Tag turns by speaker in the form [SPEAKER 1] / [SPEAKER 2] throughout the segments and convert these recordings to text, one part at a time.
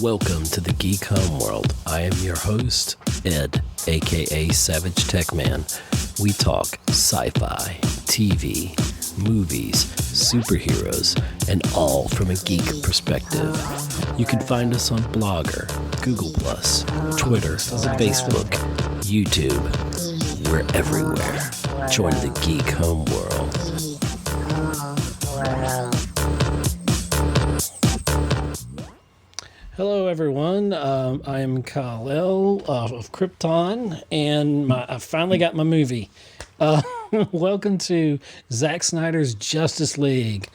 [SPEAKER 1] Welcome to the Geek Homeworld. I am your host, Ed, aka Savage Tech Man. We talk sci-fi, TV, movies, superheroes, and all from a geek perspective. You can find us on Blogger, Google+, Twitter, Facebook, YouTube. We're everywhere. Join the Geek Homeworld. Hello, everyone. I am Kal-El of Krypton, and I finally got my movie. Welcome to Zack Snyder's Justice League.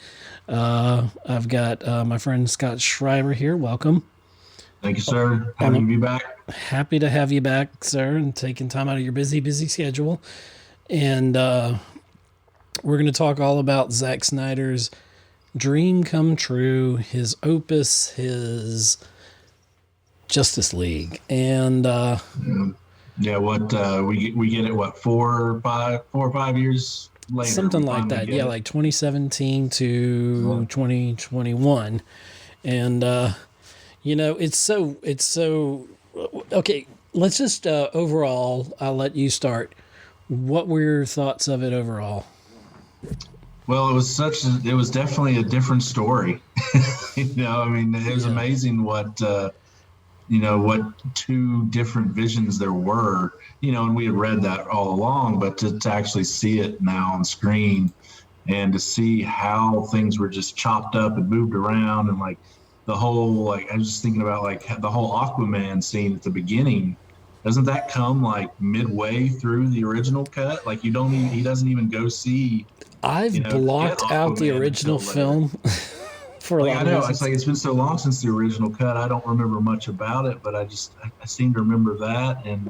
[SPEAKER 1] I've got my friend Scott Schreiber here. Welcome.
[SPEAKER 2] Thank you, sir. Happy to be back.
[SPEAKER 1] Happy to have you back, sir, and taking time out of your busy schedule. And we're going to talk all about Zack Snyder's dream come true, his opus, his Justice League. And we get it 4 or 5 years later, something like that. Yeah, like 2017 to 2021. And it's so okay. Let's just overall, I'll let you start. What were your thoughts of it overall?
[SPEAKER 2] Well, it was definitely a different story. It was amazing what two different visions there were, and we had read that all along, but to actually see it now on screen and to see how things were just chopped up and moved around, and like the whole, I was just thinking about the whole Aquaman scene at the beginning. Doesn't that come like midway through the original cut? Like he doesn't even go see. I've
[SPEAKER 1] blocked out the original film for a lot of reasons.
[SPEAKER 2] I know it's been so long since the original cut. I don't remember much about it, but I seem to remember that, and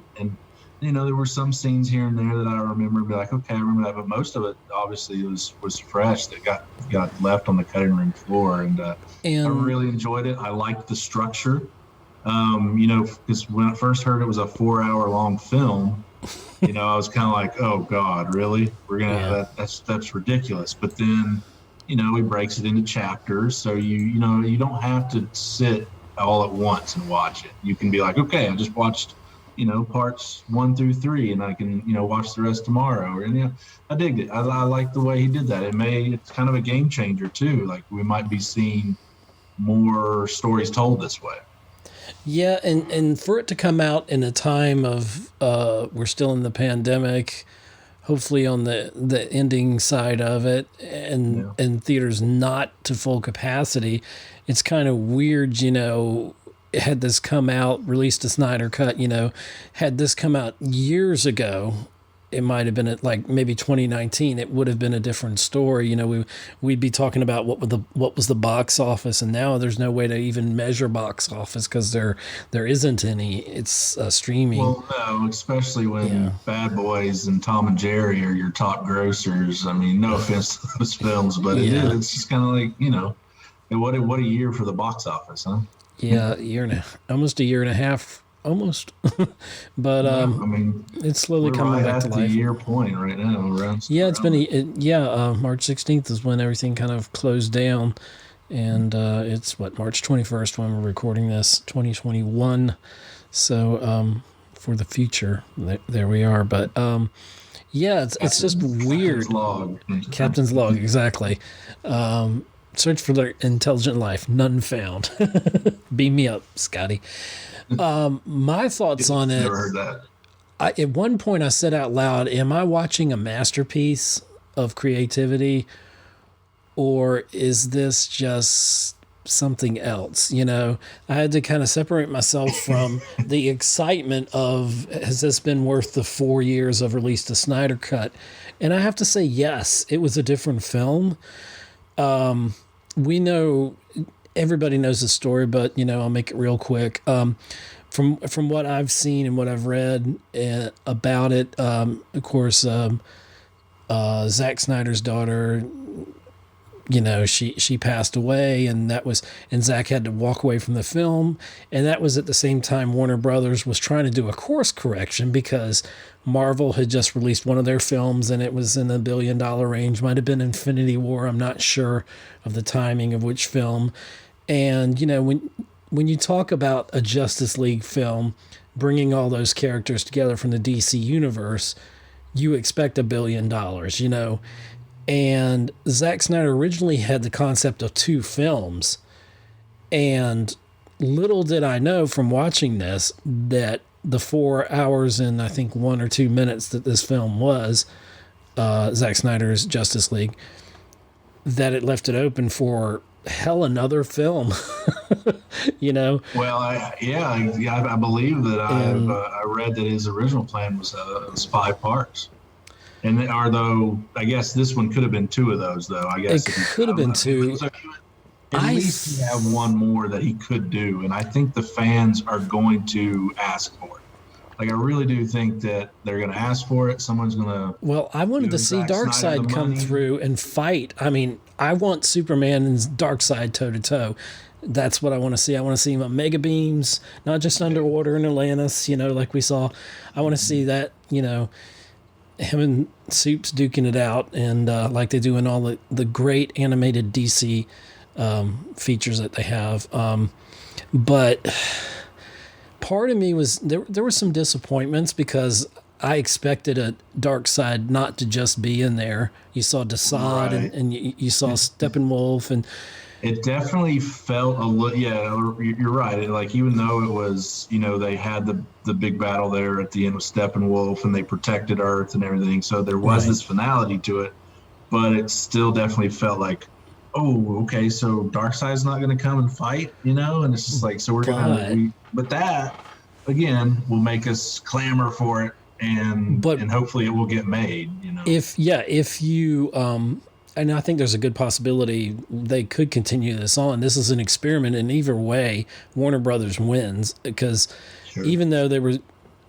[SPEAKER 2] there were some scenes here and there that I remember and be like, okay, I remember that, but most of it obviously was fresh that got left on the cutting room floor, and I really enjoyed it. I liked the structure. Because when I first heard it was a 4-hour long film, I was kind of like, oh God, really? We're going to, that's ridiculous. But then, he breaks it into chapters. So you don't have to sit all at once and watch it. You can be like, okay, I just watched, parts 1 through 3, and I can, watch the rest tomorrow. And I digged it. I like the way he did that. It's kind of a game changer too. Like we might be seeing more stories told this way.
[SPEAKER 1] Yeah, and for it to come out in a time of we're still in the pandemic, hopefully on the ending side of it, and theaters not to full capacity, it's kind of weird, had this come out, released a Snyder Cut, had this come out years ago, it might have been at maybe 2019. It would have been a different story. We'd be talking about what was the box office, and now there's no way to even measure box office because there isn't any. It's streaming.
[SPEAKER 2] Well, no, especially when Bad Boys and Tom and Jerry are your top grossers. I mean, no offense to those films, but it's just kind of like what a year for the box office, huh?
[SPEAKER 1] Yeah, almost a year and a half. Almost, but it's slowly coming back to life.
[SPEAKER 2] At the year point right now.
[SPEAKER 1] It's been March 16th is when everything kind of closed down, and it's March 21st when we're recording this, 2021. So for the future, there we are. But it's just weird. Captain's log, exactly. Search for their intelligent life, none found. Beam me up, Scotty. My thoughts on it.
[SPEAKER 2] Never heard that.
[SPEAKER 1] At one point I said out loud, am I watching a masterpiece of creativity, or is this just something else? I had to kind of separate myself from the excitement of, has this been worth the 4 years of released a Snyder Cut? And I have to say, yes, it was a different film. We know, everybody knows the story, but I'll make it real quick. From what I've seen and what I've read about it, of course, Zack Snyder's daughter, she passed away, and Zack had to walk away from the film, and that was at the same time Warner Brothers was trying to do a course correction because Marvel had just released one of their films, and it was in the $1 billion range. Might have been Infinity War. I'm not sure of the timing of which film. And, when you talk about a Justice League film, bringing all those characters together from the DC universe, you expect $1 billion, you know. And Zack Snyder originally had the concept of 2 films. And little did I know from watching this that the 4 hours and I think 1 or 2 minutes that this film was, Zack Snyder's Justice League, that it left it open for hell another film. You know.
[SPEAKER 2] Well, I believe that I read that his original plan was 5 parts, and although I guess this one could have been 2 of those, though I guess
[SPEAKER 1] it could have been 2.
[SPEAKER 2] So at least he have one more that he could do, and I think the fans are going to ask for it. Like, I really do think that they're going to ask for it. Someone's going to.
[SPEAKER 1] Well, I wanted to see Darkseid come through and fight. I mean, I want Superman and Darkseid toe to toe. That's what I want to see. I want to see him on mega beams, not just underwater in Atlantis, you know, like we saw. I want to see that, you know, him and Supes duking it out, and like they do in all the great animated DC features that they have. But part of me was there were some disappointments because I expected a Darkseid not to just be in there. You saw Desaad, right, and you saw Steppenwolf, and
[SPEAKER 2] it definitely felt a little. Yeah, you're right. Like, even though it was, you know, they had the big battle there at the end with Steppenwolf, and they protected Earth and everything, so there was this finality to it, but it still definitely felt like, oh, okay, so Darkseid's not going to come and fight, you know, and it's just like, so we're gonna. But that again will make us clamor for it, and hopefully it will get made, you know.
[SPEAKER 1] If you and I think there's a good possibility they could continue this on. This is an experiment, and either way, Warner Brothers wins, because even though they were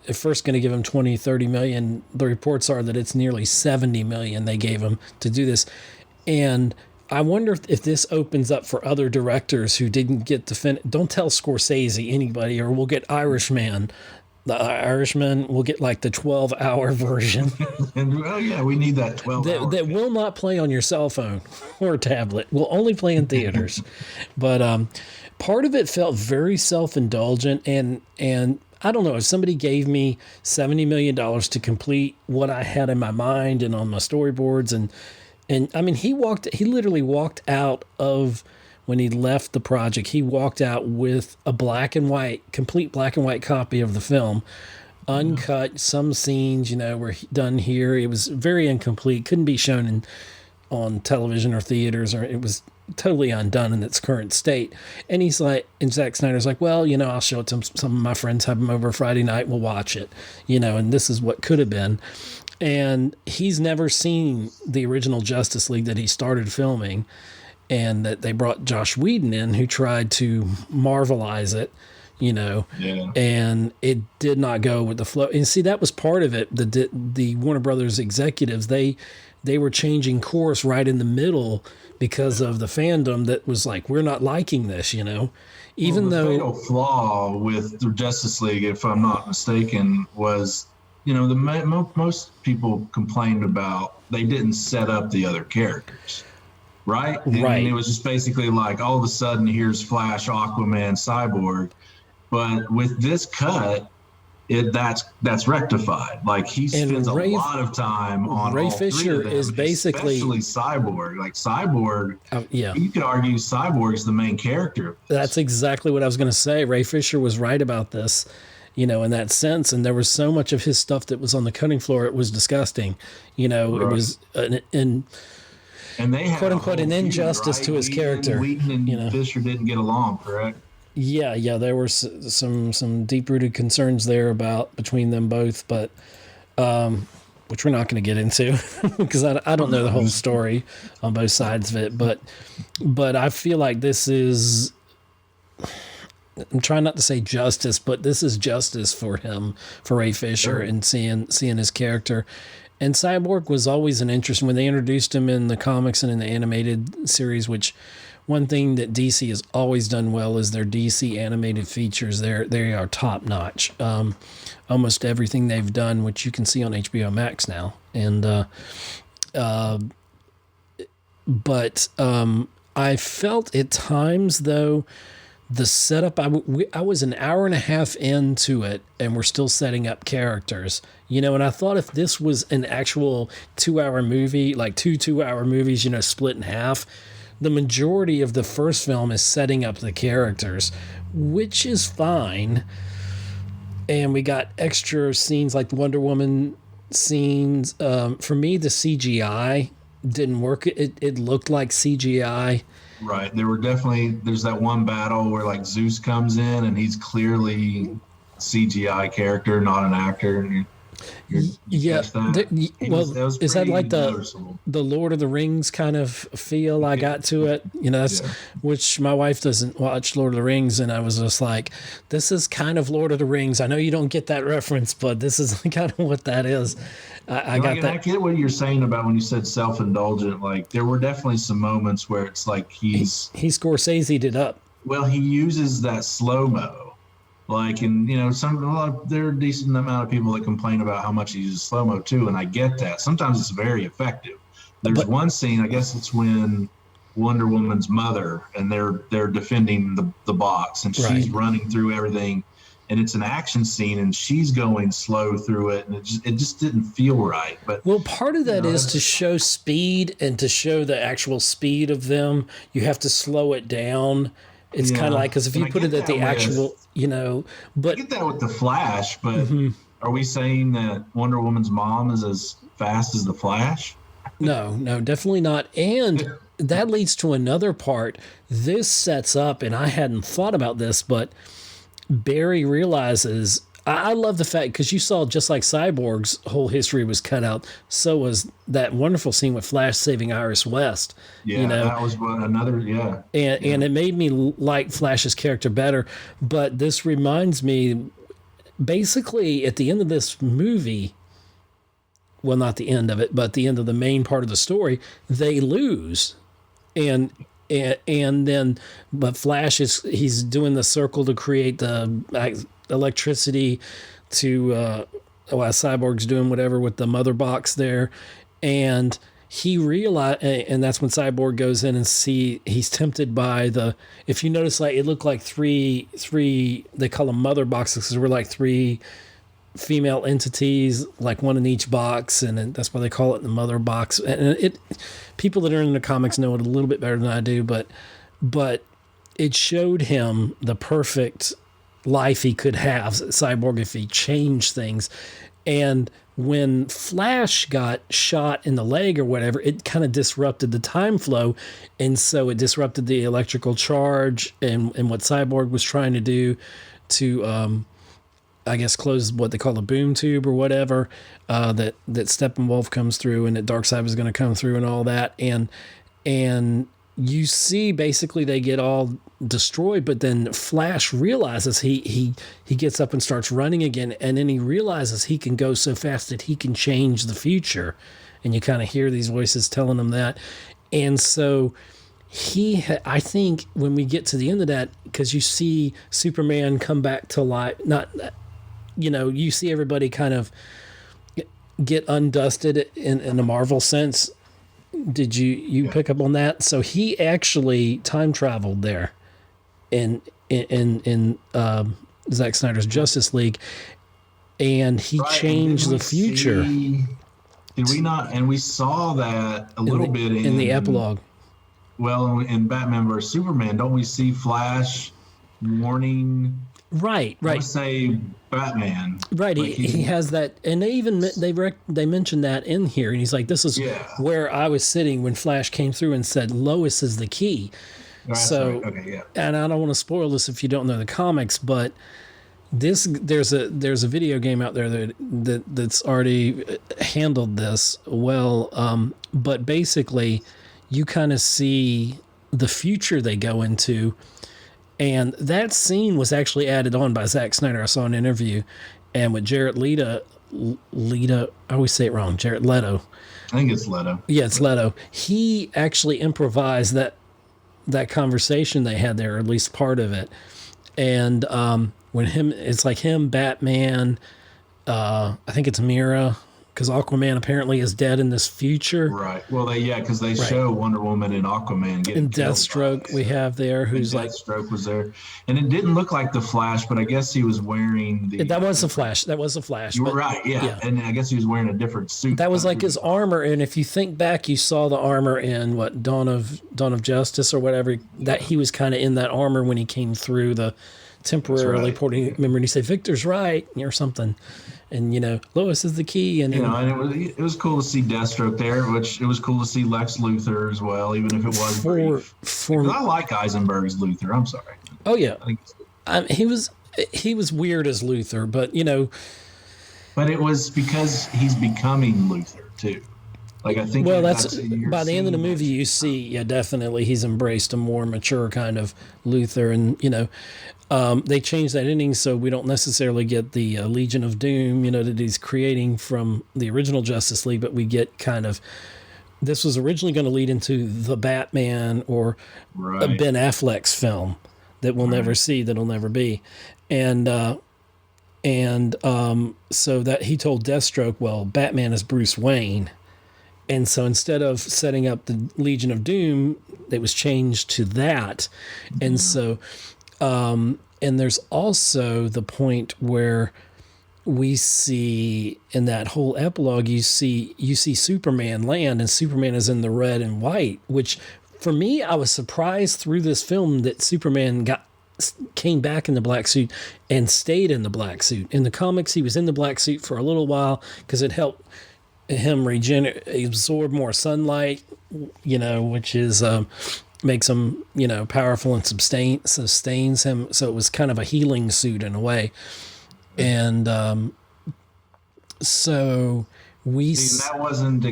[SPEAKER 1] at first going to give him 20, 30 million, the reports are that it's nearly 70 million they gave him to do this. And I wonder if this opens up for other directors who didn't get to finish. Don't tell Scorsese, anybody, or we'll get Irishman. The Irishman will get like the 12-hour version.
[SPEAKER 2] And we need that 12-hour.
[SPEAKER 1] That will not play on your cell phone or tablet. Will only play in theaters. But part of it felt very self-indulgent, and I don't know, if somebody gave me $70 million to complete what I had in my mind and on my storyboards, and I mean, he literally walked out of, when he left the project, he walked out with a complete black and white copy of the film, uncut. Some scenes, you know, were done here. It was very incomplete, couldn't be shown on television or theaters, or it was totally undone in its current state. And he's like, and Zack Snyder's like, well, you know, I'll show it to some of my friends, have them over Friday night, we'll watch it, you know, and this is what could have been. And he's never seen the original Justice League that he started filming, and that they brought Josh Whedon in, who tried to Marvelize it, you know, and it did not go with the flow. And see, that was part of it. The Warner Brothers executives, they were changing course right in the middle because of the fandom that was like, we're not liking this, you know, even though
[SPEAKER 2] the fatal flaw with the Justice League, if I'm not mistaken, was, you know, most people complained about they didn't set up the other characters. Right? And it was just basically like, all of a sudden, here's Flash, Aquaman, Cyborg. But with this cut, that's rectified. Like, he spends a lot of time on
[SPEAKER 1] Ray
[SPEAKER 2] all
[SPEAKER 1] Fisher
[SPEAKER 2] three of them,
[SPEAKER 1] is basically,
[SPEAKER 2] especially Cyborg. Like, Cyborg, you could argue Cyborg's the main character.
[SPEAKER 1] That's exactly what I was going to say. Ray Fisher was right about this, you know, in that sense. And there was so much of his stuff that was on the cutting floor, it was disgusting. You know, it was
[SPEAKER 2] and they had
[SPEAKER 1] quote unquote an injustice to his character.
[SPEAKER 2] Wheaton and Fisher didn't get along, correct?
[SPEAKER 1] Yeah, there were some deep-rooted concerns there between them both, but which we're not going to get into because I don't know the whole story on both sides of it, but I feel like this is, I'm trying not to say justice, but this is justice for him, for Ray Fisher, and seeing his character. And Cyborg was always an interest when they introduced him in the comics and in the animated series, which one thing that DC has always done well is their DC animated features. They are top notch. Almost everything they've done, which you can see on HBO Max now. And but I felt at times, though, the setup, I was an hour and a half into it and we're still setting up characters, you know, and I thought if this was an actual 2-hour movie, like 2 2-hour movies, you know, split in half, the majority of the first film is setting up the characters, which is fine. And we got extra scenes like the Wonder Woman scenes. For me, the CGI didn't work. It looked like CGI.
[SPEAKER 2] Right. There's that one battle where like Zeus comes in and he's clearly CGI character, not an actor. And
[SPEAKER 1] yeah. Is that like the Lord of the Rings kind of feel I got to it? You know, that's which my wife doesn't watch Lord of the Rings, and I was just like, this is kind of Lord of the Rings. I know you don't get that reference, but this is kind of what that is. I got that.
[SPEAKER 2] I get what you're saying about when you said self-indulgent. Like there were definitely some moments where it's like he
[SPEAKER 1] Scorsese'd it up.
[SPEAKER 2] Well, he uses that slow-mo. Like, and you know, there are a decent amount of people that complain about how much he uses slow-mo too, and I get that. Sometimes it's very effective. There's one scene, I guess it's when Wonder Woman's mother and they're defending the box, and she's running through everything, and it's an action scene, and she's going slow through it, and it just didn't feel right. But
[SPEAKER 1] well, part of that is to show speed, and to show the actual speed of them, you have to slow it down. It's kind of like, because if you put it at the actual, you know, but
[SPEAKER 2] I get that with the Flash, but are we saying that Wonder Woman's mom is as fast as the Flash?
[SPEAKER 1] No, definitely not. And that leads to another part. This sets up, and I hadn't thought about this, but Barry realizes, I love the fact, because you saw just like Cyborg's whole history was cut out, so was that wonderful scene with Flash saving Iris West.
[SPEAKER 2] Yeah,
[SPEAKER 1] you know?
[SPEAKER 2] That was another,
[SPEAKER 1] And it made me like Flash's character better. But this reminds me, basically, at the end of this movie, well, not the end of it, but the end of the main part of the story, they lose. And then, but Flash he's doing the circle to create the electricity to while Cyborg's doing whatever with the mother box there, and he realized, and that's when Cyborg goes in and he's tempted by if you notice, like it looked like three they call them mother boxes because we're like three female entities, like one in each box, and that's why they call it the mother box. And people that are in the comics know it a little bit better than I do, but it showed him the perfect life he could have, Cyborg, if he changed things. And when Flash got shot in the leg or whatever, it kind of disrupted the time flow, and so it disrupted the electrical charge and what Cyborg was trying to do to I guess close what they call a boom tube or whatever, that Steppenwolf comes through and that Darkseid was going to come through and all that. And you see basically they get all destroyed, but then Flash realizes he gets up and starts running again, and then he realizes he can go so fast that he can change the future. And you kind of hear these voices telling him that. And so I think when we get to the end of that, because you see Superman come back to life, you see everybody kind of get undusted in a Marvel sense. Did you pick up on that? So he actually time traveled there in Zack Snyder's Justice League, and he changed the future.
[SPEAKER 2] Did we not? And we saw that a little bit
[SPEAKER 1] in the epilogue.
[SPEAKER 2] Well, in Batman vs Superman, don't we see Flash warning?
[SPEAKER 1] Right.
[SPEAKER 2] Let's say Batman.
[SPEAKER 1] Right, like he has that, and they mentioned that in here, and he's like, "This is where I was sitting when Flash came through and said Lois is the key."
[SPEAKER 2] That's
[SPEAKER 1] so,
[SPEAKER 2] right. Okay, yeah.
[SPEAKER 1] And I don't want to spoil this if you don't know the comics, but there's a video game out there that's already handled this well. But basically, you kind of see the future they go into. And that scene was actually added on by Zack Snyder. I saw an interview, and with Jared Leto, I always say it wrong, Jared Leto.
[SPEAKER 2] I think it's Leto.
[SPEAKER 1] Yeah, it's Leto. He actually improvised that conversation they had there, or at least part of it. And it's like him, Batman, I think it's Mira, because Aquaman apparently is dead in this future.
[SPEAKER 2] Right. Well, because they show Wonder Woman and Aquaman getting
[SPEAKER 1] and Deathstroke
[SPEAKER 2] killed
[SPEAKER 1] we have there, who's like
[SPEAKER 2] Deathstroke was there, and it didn't look like the Flash, but I guess he was wearing
[SPEAKER 1] that was the Flash. That was the Flash.
[SPEAKER 2] You were right, yeah. And I guess he was wearing a different suit.
[SPEAKER 1] That was like his armor, and if you think back, you saw the armor in Dawn of Justice or whatever. That he was kind of in that armor when he came through the temporarily porting. Remember, and he said Victor's right or something. And Lois is the key, and
[SPEAKER 2] and it was cool to see Deathstroke there, which it was cool to see Lex Luthor as well, even if it was brief. I like Eisenberg's Luthor. I'm sorry.
[SPEAKER 1] Oh yeah, he was weird as Luthor, but
[SPEAKER 2] But it was because he's becoming Luthor too. Like I think.
[SPEAKER 1] Well, that's by the end of the movie you see, definitely he's embraced a more mature kind of Luthor, and they changed that ending so we don't necessarily get the Legion of Doom, that he's creating from the original Justice League, but we get kind of, this was originally going to lead into the Batman or a Ben Affleck's film that we'll never see, that'll never be. And so that he told Deathstroke, well, Batman is Bruce Wayne. And so instead of setting up the Legion of Doom, it was changed to that. And so, and there's also the point where we see in that whole epilogue, you see Superman land, and Superman is in the red and white, which for me, I was surprised through this film that Superman came back in the black suit and stayed in the black suit. In the comics, he was in the black suit for a little while because it helped him absorb more sunlight, which is makes him powerful and sustains him. So it was kind of a healing suit in a way, and so we
[SPEAKER 2] that wasn't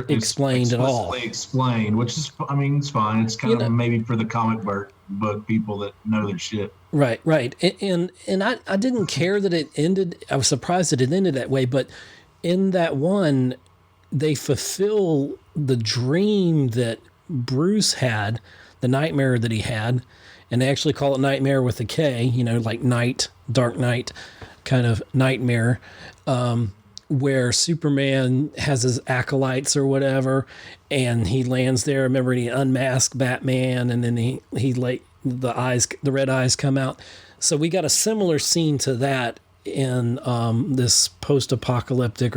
[SPEAKER 1] explained at all.
[SPEAKER 2] Explained, which is, it's fine. It's kind of maybe for the comic book people that know their shit.
[SPEAKER 1] Right. And I didn't care that it ended. I was surprised that it ended that way, but in that one, they fulfill the dream that Bruce had, the nightmare that he had, and they actually call it nightmare with a K, like night, dark night kind of nightmare, where Superman has his acolytes or whatever, and he lands there. Remember, he unmasked Batman, and then the red eyes come out. So we got a similar scene to that in this post-apocalyptic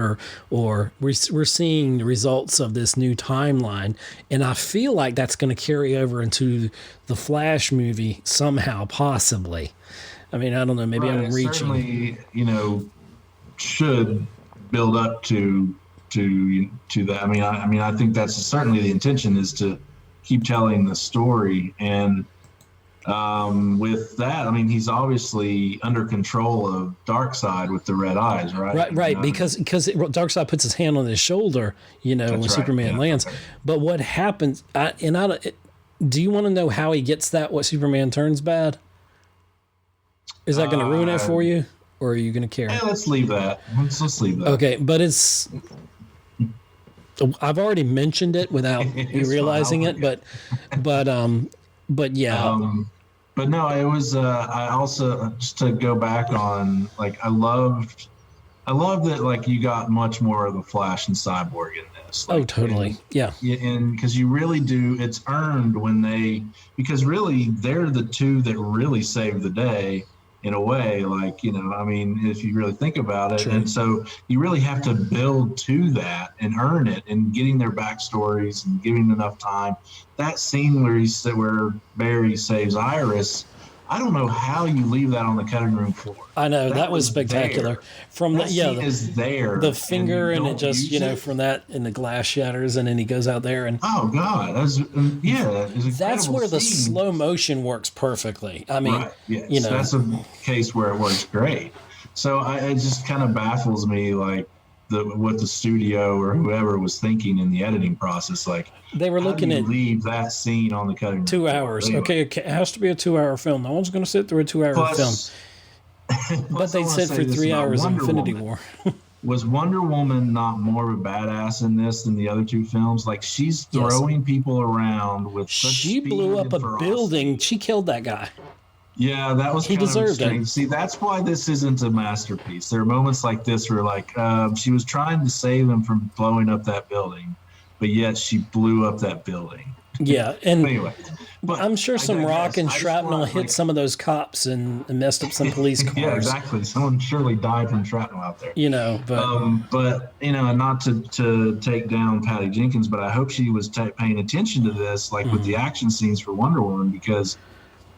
[SPEAKER 1] or we're seeing the results of this new timeline, and I feel like that's going to carry over into the Flash movie somehow, possibly. I don't know, maybe I'm reaching.
[SPEAKER 2] Certainly, should build up to that. I think that's certainly the intention, is to keep telling the story. And with that, he's obviously under control of Darkseid with the red eyes, right?
[SPEAKER 1] Right. Because Darkseid puts his hand on his shoulder, when Superman lands. Okay. But what happens? Do you want to know how he gets that? What Superman turns bad? Is that going to ruin it for you, or are you going to care?
[SPEAKER 2] Yeah, let's leave that. Let's leave that.
[SPEAKER 1] Okay, but it's. I've already mentioned it without you realizing it, but yeah.
[SPEAKER 2] But no, it was. I also, just to go back on, I loved that you got much more of the Flash and Cyborg in this.
[SPEAKER 1] Totally, yeah.
[SPEAKER 2] And because you really do, it's earned because really they're the two that really saved the day in a way. If you really think about it, True. And so you really have to build to that and earn it, and getting their backstories and giving enough time. That scene where Barry saves Iris, I don't know how you leave that on the cutting room floor.
[SPEAKER 1] I know that was spectacular.
[SPEAKER 2] There. From that scene is there.
[SPEAKER 1] The finger and it just from that, and the glass shatters, and then he goes out there and
[SPEAKER 2] oh god,
[SPEAKER 1] that's where the slow motion works perfectly.
[SPEAKER 2] Right. Yes. That's a case where it works great. So it just kind of baffles me, what the studio or whoever was thinking in the editing process.
[SPEAKER 1] They were looking at
[SPEAKER 2] leave that scene on the cutting room
[SPEAKER 1] 2 hours. Anyway. Okay, it has to be a 2-hour film. No one's going to sit through a 2-hour film. But they said for 3 hours of Infinity War.
[SPEAKER 2] Was Wonder Woman not more of a badass in this than the other two films? She's throwing people around with such
[SPEAKER 1] She blew up a building. She killed that guy.
[SPEAKER 2] Yeah, that was
[SPEAKER 1] He
[SPEAKER 2] kind of
[SPEAKER 1] deserved
[SPEAKER 2] strange.
[SPEAKER 1] it.
[SPEAKER 2] See, that's why this isn't a masterpiece. There are moments like this where, like, she was trying to save him from blowing up that building, but yet she blew up that building.
[SPEAKER 1] Yeah, and
[SPEAKER 2] Anyway, but
[SPEAKER 1] I'm sure
[SPEAKER 2] I
[SPEAKER 1] some rock
[SPEAKER 2] digress.
[SPEAKER 1] and
[SPEAKER 2] I just
[SPEAKER 1] shrapnel
[SPEAKER 2] want,
[SPEAKER 1] hit
[SPEAKER 2] like,
[SPEAKER 1] some of those cops and messed up some police
[SPEAKER 2] yeah,
[SPEAKER 1] cars.
[SPEAKER 2] exactly. Someone surely died from shrapnel out there.
[SPEAKER 1] But
[SPEAKER 2] But not to take down Patty Jenkins, but I hope she was paying attention to this, like with the action scenes for Wonder Woman, because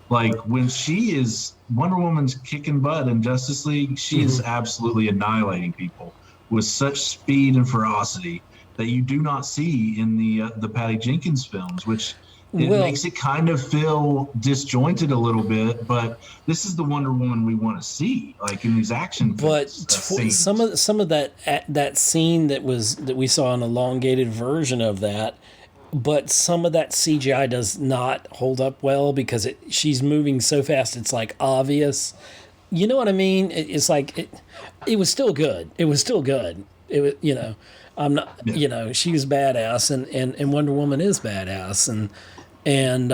[SPEAKER 2] like when she is Wonder Woman's kicking butt in Justice League, she is absolutely annihilating people with such speed and ferocity that you do not see in the Patty Jenkins films, which it makes it kind of feel disjointed a little bit. But this is the Wonder Woman we want to see, like in these action films.
[SPEAKER 1] Some of that scene that we saw an elongated version of that. But some of that CGI does not hold up well because she's moving so fast it's like obvious. You know what I mean? It's like it was still good. It was still good. It was I'm not she was badass and Wonder Woman is badass and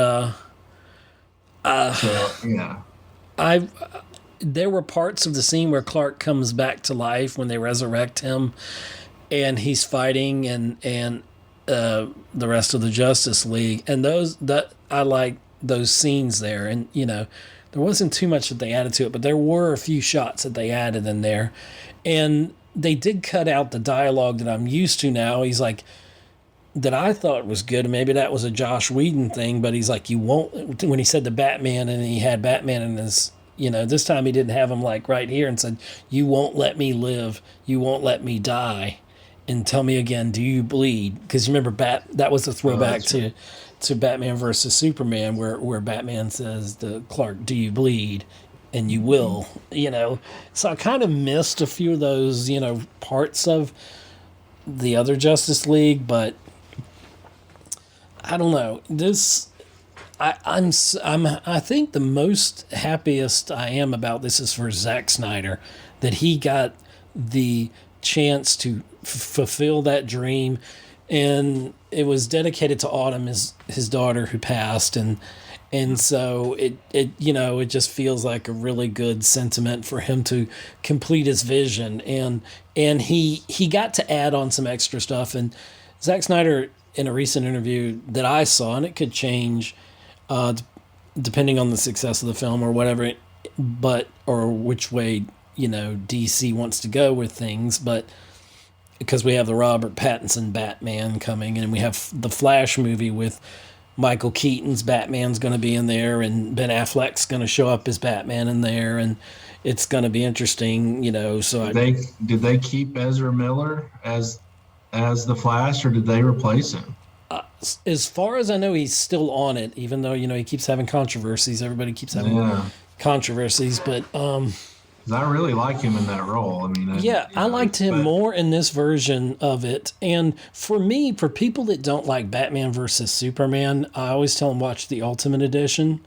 [SPEAKER 1] there were parts of the scene where Clark comes back to life when they resurrect him and he's fighting and the rest of the Justice League, and I like those scenes there, and there wasn't too much that they added to it, but there were a few shots that they added in there, and they did cut out the dialogue that I'm used to now. He's like, that I thought was good, and maybe that was a Josh Whedon thing, but he's like, you won't, when he said to Batman, and he had Batman in his, this time he didn't have him like right here and said, you won't let me live, you won't let me die. And tell me again, do you bleed? Because you remember that was a throwback to Batman versus Superman, where Batman says to Clark, "Do you bleed?" And you will, So I kind of missed a few of those, parts of the other Justice League, but I don't know. This, I think the most happiest I am about this is for Zack Snyder, that he got the chance to fulfill that dream, and it was dedicated to Autumn, his daughter who passed, and so it just feels like a really good sentiment for him to complete his vision, and he got to add on some extra stuff. And Zack Snyder, in a recent interview that I saw, and it could change depending on the success of the film or whatever, or which way DC wants to go with things, but because we have the Robert Pattinson Batman coming, and we have the Flash movie with Michael Keaton's Batman's going to be in there, and Ben Affleck's going to show up as Batman in there, and it's going to be interesting, So
[SPEAKER 2] did they keep Ezra Miller as the Flash, or did they replace him?
[SPEAKER 1] As far as I know, he's still on it, even though he keeps having controversies. Everybody keeps having controversies, but
[SPEAKER 2] I really like him in that role. I mean,
[SPEAKER 1] I liked him more in this version of it. And for me, for people that don't like Batman versus Superman, I always tell them watch the Ultimate Edition,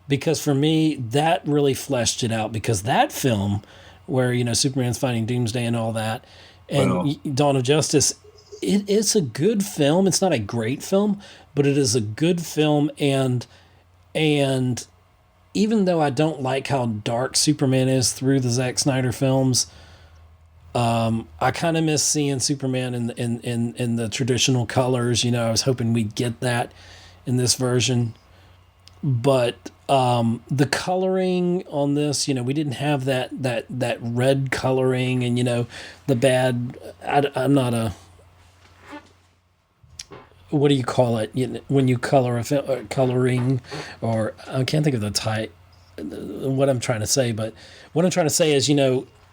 [SPEAKER 1] because for me, that really fleshed it out. Because that film, where Superman's fighting Doomsday and all that, and Dawn of Justice, it's a good film. It's not a great film, but it is a good film, and even though I don't like how dark Superman is through the Zack Snyder films, I kind of miss seeing Superman in the traditional colors. I was hoping we'd get that in this version. But the coloring on this, we didn't have that red coloring, and the bad. I'm not a. What do you call it when you color coloring, or I can't think of the type. What I'm trying to say, but what I'm trying to say is,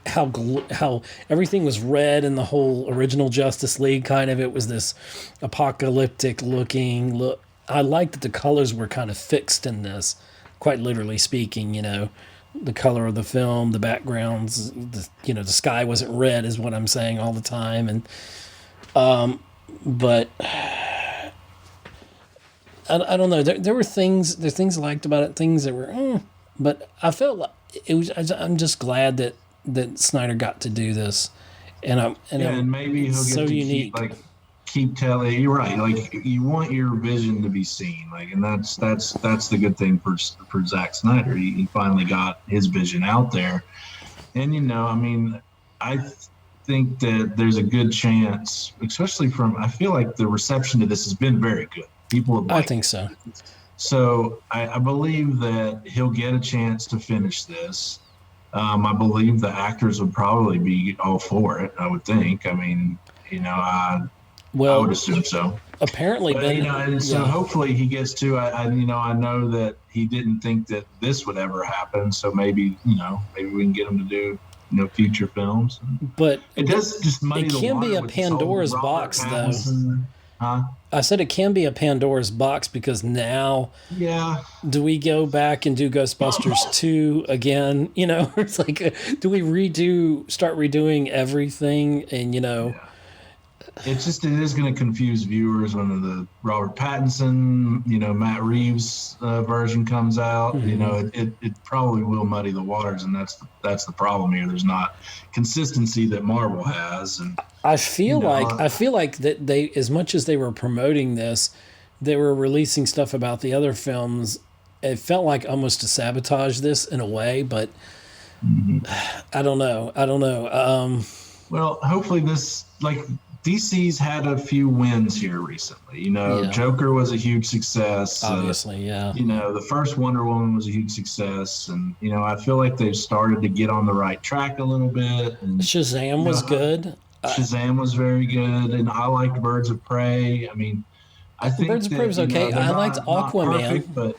[SPEAKER 1] how everything was red in the whole original Justice League. Kind of, it was this apocalyptic looking look. I liked that the colors were kind of fixed in this, quite literally speaking. The color of the film, the backgrounds, the sky wasn't red, is what I'm saying all the time, and but. I don't know. There were things I liked about it, things that were, but I felt like it was. I'm just glad that Snyder got to do this, and
[SPEAKER 2] maybe he'll get to
[SPEAKER 1] unique.
[SPEAKER 2] keep telling you're right. Like you want your vision to be seen, like, and that's the good thing for Zack Snyder. He finally got his vision out there, and I mean, I think that there's a good chance, especially I feel like the reception to this has been very good. People have liked
[SPEAKER 1] I think
[SPEAKER 2] it.
[SPEAKER 1] so.
[SPEAKER 2] So I believe that he'll get a chance to finish this. I believe the actors would probably be all for it. I would think. I mean, I would assume so.
[SPEAKER 1] Apparently,
[SPEAKER 2] but, and so hopefully he gets to. I know that he didn't think that this would ever happen. So maybe we can get him to do future films.
[SPEAKER 1] But
[SPEAKER 2] it does just muddy the water.
[SPEAKER 1] It can be a Pandora's box, though.
[SPEAKER 2] Huh?
[SPEAKER 1] I said it can be a Pandora's box because now, do we go back and do Ghostbusters 2 again? It's like, do we start redoing everything? And
[SPEAKER 2] it is going to confuse viewers when the Robert Pattinson, Matt Reeves version comes out.
[SPEAKER 1] Mm-hmm.
[SPEAKER 2] It probably will muddy the waters, and that's the problem here. There's not consistency that Marvel has, and
[SPEAKER 1] I feel like that they, as much as they were promoting this, they were releasing stuff about the other films. It felt like almost to sabotage this in a way, but I don't know.
[SPEAKER 2] Well, hopefully this, like, DC's had a few wins here recently. Joker was a huge success.
[SPEAKER 1] Obviously,
[SPEAKER 2] the first Wonder Woman was a huge success, and I feel like they've started to get on the right track a little bit. And
[SPEAKER 1] Shazam was good.
[SPEAKER 2] Shazam was very good, and I liked Birds of Prey. I mean, I think
[SPEAKER 1] Birds of Prey was okay. I liked Aquaman,
[SPEAKER 2] but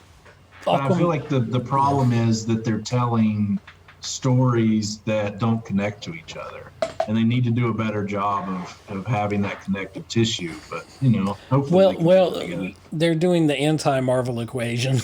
[SPEAKER 2] I feel like the problem is that they're telling stories that don't connect to each other, and they need to do a better job of having that connective tissue. But hopefully,
[SPEAKER 1] they're doing the anti-Marvel equation.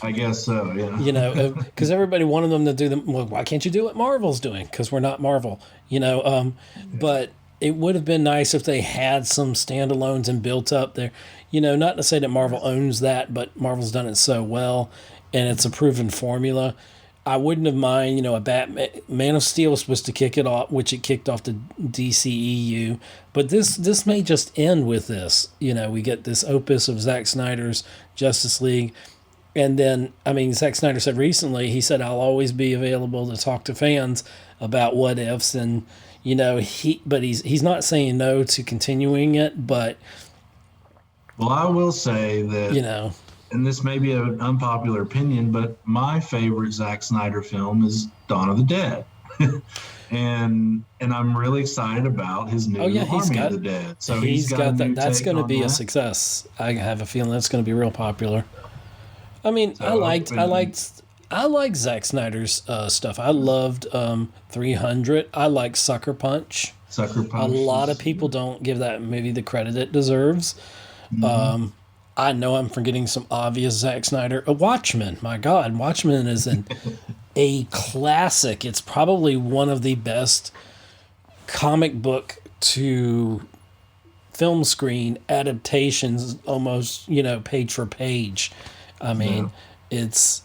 [SPEAKER 2] I guess so. Yeah.
[SPEAKER 1] Because everybody wanted them to do them. Well, why can't you do what Marvel's doing? Because we're not Marvel. But it would have been nice if they had some standalones and built up there. Not to say that Marvel owns that, but Marvel's done it so well, and it's a proven formula. I wouldn't have mind, a Batman. Man of Steel was supposed to kick it off, which it kicked off the DCEU. But this may just end with this. We get this opus of Zack Snyder's Justice League. And then, Zack Snyder said recently, he said, I'll always be available to talk to fans about what ifs. And, he's not saying no to continuing it, but.
[SPEAKER 2] Well, I will say that, and this may be an unpopular opinion, but my favorite Zack Snyder film is Dawn of the Dead. and I'm really excited about his new Army of the Dead. So he's got that.
[SPEAKER 1] That's going to be a success. I have a feeling that's going to be real popular. I like Zack Snyder's stuff. I loved 300. I like Sucker Punch. A lot of people don't give that movie the credit it deserves. Mm-hmm. I know I'm forgetting some obvious Zack Snyder. Watchman, my God. Watchmen is a classic. It's probably one of the best comic book to film screen adaptations, almost, page for page. It's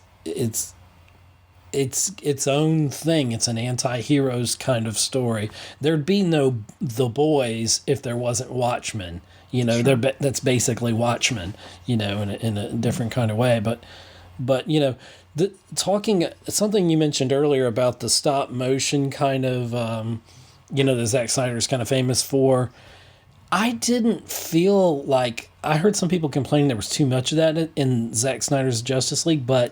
[SPEAKER 1] its own thing. It's an anti-heroes kind of story. There'd be no The Boys if there wasn't Watchmen. That's basically Watchmen, in a different kind of way. But something you mentioned earlier about the stop motion kind of, that Zack Snyder's kind of famous for. I didn't feel like, I heard some people complaining there was too much of that in Zack Snyder's Justice League, but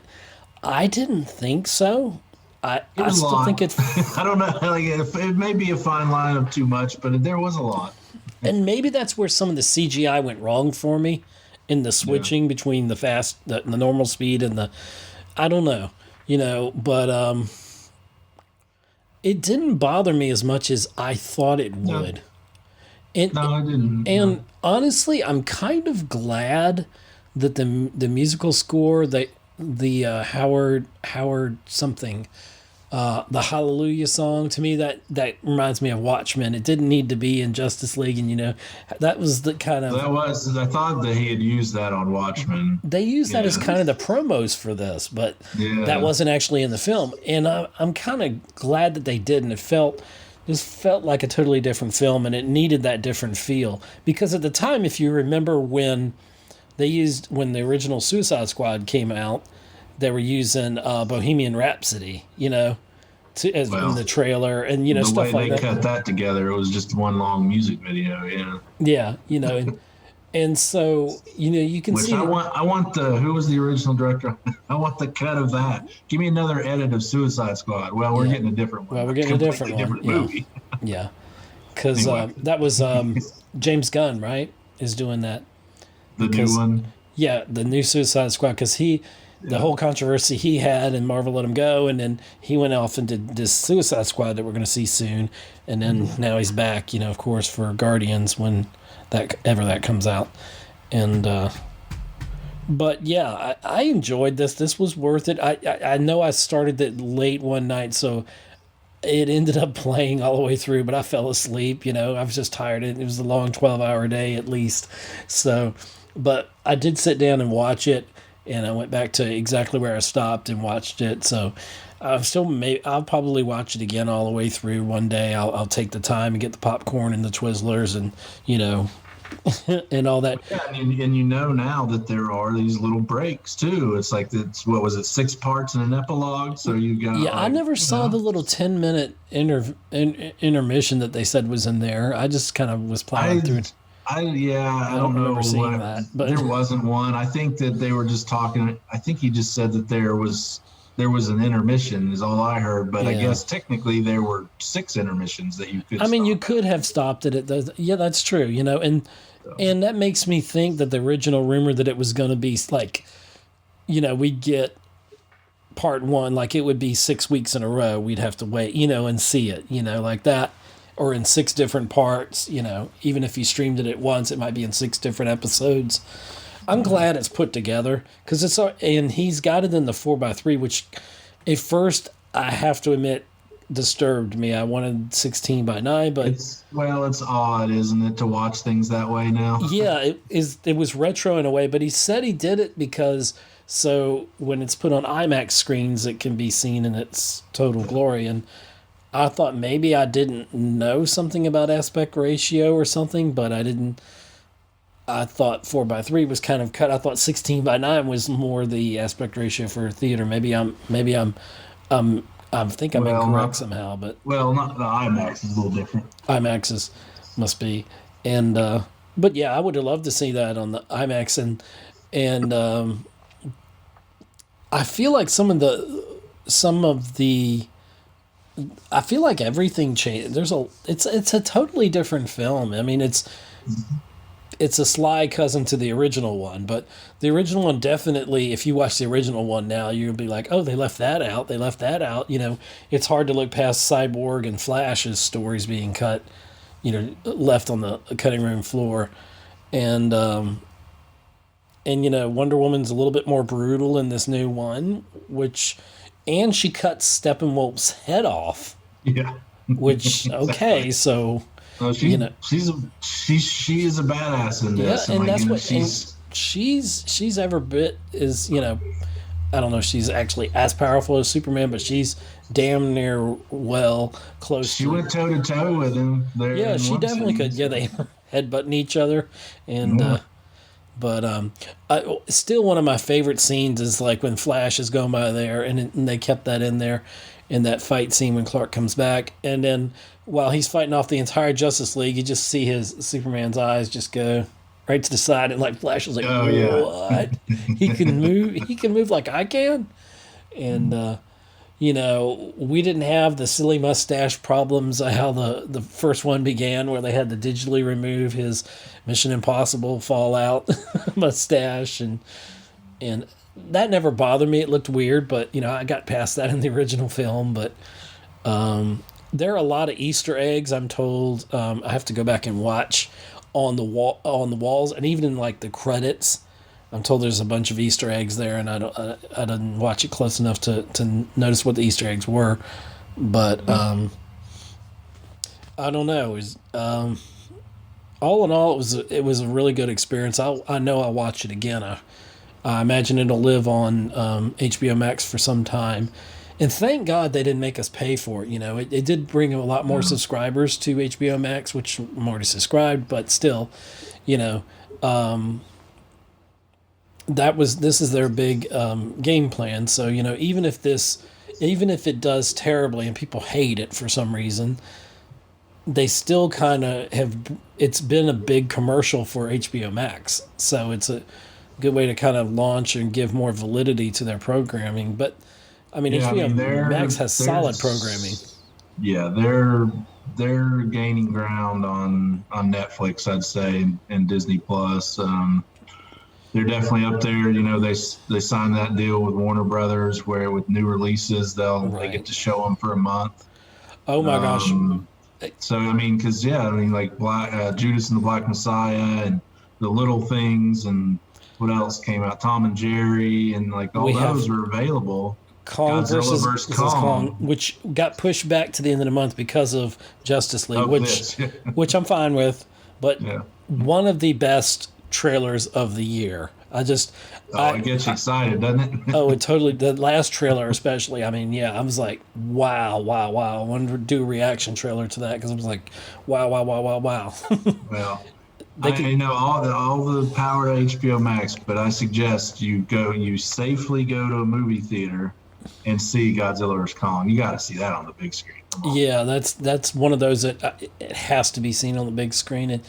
[SPEAKER 1] I didn't think so. I still think it.
[SPEAKER 2] I don't know. It may be a fine line of too much, but there was a lot.
[SPEAKER 1] And maybe that's where some of the CGI went wrong for me in the switching between the normal speed and I don't know, but it didn't bother me as much as I thought it would.
[SPEAKER 2] No, it didn't.
[SPEAKER 1] And honestly, I'm kind of glad that the musical score, the Howard something, the Hallelujah song, to me that reminds me of Watchmen. It didn't need to be in Justice League, and that was the kind of
[SPEAKER 2] I thought that he had used that on Watchmen.
[SPEAKER 1] They used that as kind of the promos for this, but that wasn't actually in the film. And I'm kind of glad that they did, and it felt this felt like a totally different film, and it needed that different feel because at the time, if you remember when the original Suicide Squad came out, they were using Bohemian Rhapsody, as in the trailer, and stuff like that.
[SPEAKER 2] The way they cut that together, it was just one long music video.
[SPEAKER 1] Yeah, and so you can see.
[SPEAKER 2] I want who was the original director? I want the cut of that. Give me another edit of Suicide Squad. Well, we're getting a different one.
[SPEAKER 1] Well, we're getting a different
[SPEAKER 2] movie.
[SPEAKER 1] Yeah, because that was James Gunn, right? Is doing that.
[SPEAKER 2] New one.
[SPEAKER 1] Yeah, the new Suicide Squad, because the whole controversy he had, and Marvel let him go, and then he went off and did this Suicide Squad that we're going to see soon, and then now he's back, of course, for Guardians when that comes out, and but yeah, I enjoyed this. This was worth it. I know I started it late one night, so it ended up playing all the way through, but I fell asleep. I was just tired. It was a long 12-hour day at least, so. But I did sit down and watch it, and I went back to exactly where I stopped and watched it. So I'll probably watch it again all the way through one day. I'll take the time and get the popcorn and the Twizzlers and, and all that.
[SPEAKER 2] Yeah, and now that there are these little breaks too. It's like, what was it, 6 parts and an epilogue? So you got...
[SPEAKER 1] Yeah, I never saw the little 10-minute intermission that they said was in there. I just kind of was plowing through it.
[SPEAKER 2] I don't know
[SPEAKER 1] seeing that, but
[SPEAKER 2] there wasn't one. I think that they were just talking. I think he just said that there was an intermission is all I heard, but I guess technically there were 6 intermissions that you could.
[SPEAKER 1] You could have stopped it at those. Yeah, that's true. And that makes me think that the original rumor that it was going to be like, we'd get part 1, like it would be 6 weeks in a row. We'd have to wait, and see it, like that. Or in 6 different parts, even if you streamed it at once, it might be in 6 different episodes. I'm glad it's put together because and he's got it in the 4:3, which at first I have to admit disturbed me. I wanted 16:9, but
[SPEAKER 2] it's odd, isn't it, to watch things that way now?
[SPEAKER 1] Yeah, it was retro in a way, but he said he did it because so when it's put on IMAX screens, it can be seen in its total glory. And I thought maybe I didn't know something about aspect ratio or something, but I didn't. I thought 4:3 was kind of cut. I thought 16:9 was more the aspect ratio for theater. Maybe I'm incorrect somehow. But
[SPEAKER 2] not the IMAX is a little different.
[SPEAKER 1] IMAX must be, and but yeah, I would have loved to see that on the IMAX, and I feel like I feel like everything changed. It's a totally different film. It's a sly cousin to the original one, but the original one definitely, if you watch the original one now, you'll be like, oh, they left that out. They left that out. It's hard to look past Cyborg and Flash's stories being cut, left on the cutting room floor. And Wonder Woman's a little bit more brutal in this new one, and she cuts Steppenwolf's head off.
[SPEAKER 2] Yeah.
[SPEAKER 1] Which, okay, so...
[SPEAKER 2] she is a badass in this.
[SPEAKER 1] Yeah, and that's what she's every bit is, I don't know if she's actually as powerful as Superman, but she's damn near close.
[SPEAKER 2] She went toe to toe with him there.
[SPEAKER 1] Yeah, she definitely could. Yeah, they headbutting each other, and still one of my favorite scenes is like when Flash is going by there, and they kept that in there in that fight scene when Clark comes back, and then while he's fighting off the entire Justice League, you just see Superman's eyes just go right to the side, and like Flash is like, what? He can move like I can, and we didn't have the silly mustache problems how the first one began, where they had to digitally remove his Mission Impossible Fallout mustache, and that never bothered me. It looked weird, but I got past that in the original film. But there are a lot of Easter eggs, I'm told. I have to go back and watch on the walls, and even in like the credits, I'm told there's a bunch of Easter eggs there, and I didn't watch it close enough to notice what the Easter eggs were. But I don't know. All in all, it was a really good experience. I know I'll watch it again. I imagine it'll live on HBO Max for some time. And thank God they didn't make us pay for it. It did bring a lot more subscribers to HBO Max, which I'm already subscribed, but still, you know, this is their big game plan. So even if it does terribly and people hate it for some reason, they still kind of have. It's been a big commercial for HBO Max, so it's a good way to kind of launch and give more validity to their programming. But I mean, HBO Max has solid programming.
[SPEAKER 2] Yeah, they're gaining ground on Netflix, I'd say, and Disney Plus. They're definitely up there. They signed that deal with Warner Brothers where with new releases they get to show them for a month.
[SPEAKER 1] Oh my gosh!
[SPEAKER 2] So like Judas and the Black Messiah and The Little Things and what else came out? Tom and Jerry and like all those are available.
[SPEAKER 1] Kong versus Kong, which got pushed back to the end of the month because of Justice League, which I'm fine with. But one of the best trailers of the year. It gets you excited, doesn't it? It totally. The last trailer, especially. I mean, I was like, wow. I wanted to do a reaction trailer to that because I was like, wow.
[SPEAKER 2] Well, I know all the power to HBO Max, but I suggest you safely go to a movie theater and see Godzilla vs. Kong. You got to see that on the big screen.
[SPEAKER 1] Yeah, that's one of those that it has to be seen on the big screen, and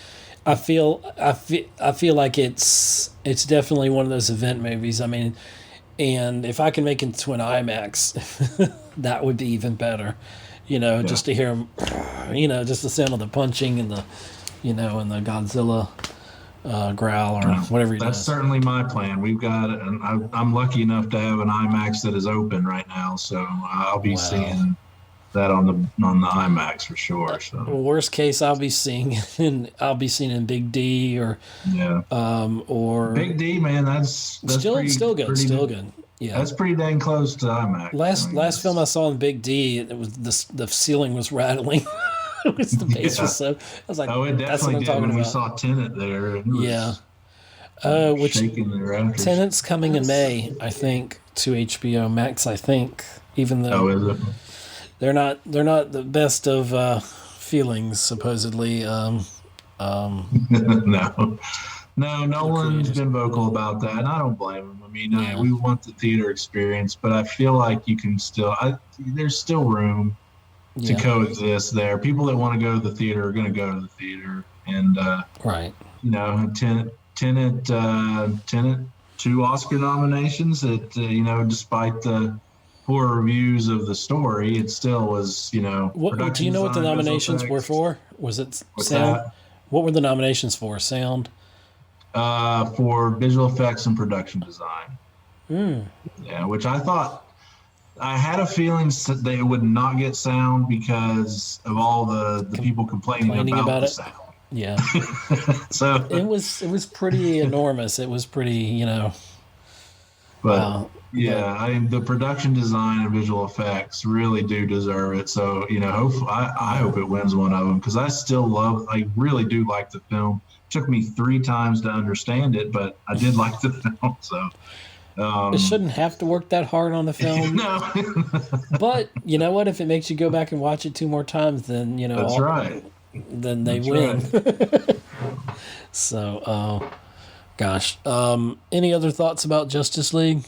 [SPEAKER 1] I feel like it's definitely one of those event movies. I mean, and if I can make it to an IMAX, that would be even better. Just to hear, just the sound of the punching and the, and the Godzilla growl or whatever.
[SPEAKER 2] That's certainly my plan. We've got, and I'm lucky enough to have an IMAX that is open right now, so I'll be seeing that on the IMAX for sure. So
[SPEAKER 1] worst case, I'll be seeing in Big D or
[SPEAKER 2] Big D, man. That's
[SPEAKER 1] still good. Yeah,
[SPEAKER 2] that's pretty dang close to IMAX.
[SPEAKER 1] Last film I saw in Big D, it was the ceiling was rattling. The bass was so. I was like,
[SPEAKER 2] it definitely did when we saw Tenet there.
[SPEAKER 1] Which Tenet's coming in May, I think, to HBO Max. I think, even though they're not the best of feelings, supposedly.
[SPEAKER 2] No, Nolan's been vocal about that, and I don't blame him. I mean, we want the theater experience, but I feel like you can still. There's still room to coexist there. People that want to go to the theater are going to go to the theater, and Tenet, 2 Oscar nominations. That despite the poor reviews of the story, it still was.
[SPEAKER 1] What do you know what the nominations were for? Was it sound?
[SPEAKER 2] That?
[SPEAKER 1] What were the nominations for? Sound.
[SPEAKER 2] For visual effects and production design. Yeah, which I thought. I had a feeling that they would not get sound because of all the people complaining about the sound.
[SPEAKER 1] Yeah.
[SPEAKER 2] So
[SPEAKER 1] it was pretty enormous. It was pretty,
[SPEAKER 2] But the production design and visual effects really do deserve it. So I hope it wins one of them because I really do like the film. It took me 3 times to understand it, but I did like the film. So.
[SPEAKER 1] It shouldn't have to work that hard on the film.
[SPEAKER 2] No.
[SPEAKER 1] But you know what? If it makes you go back and watch it 2 more times, then
[SPEAKER 2] that's right.
[SPEAKER 1] Then they win. Right. So, gosh. Any other thoughts about Justice League?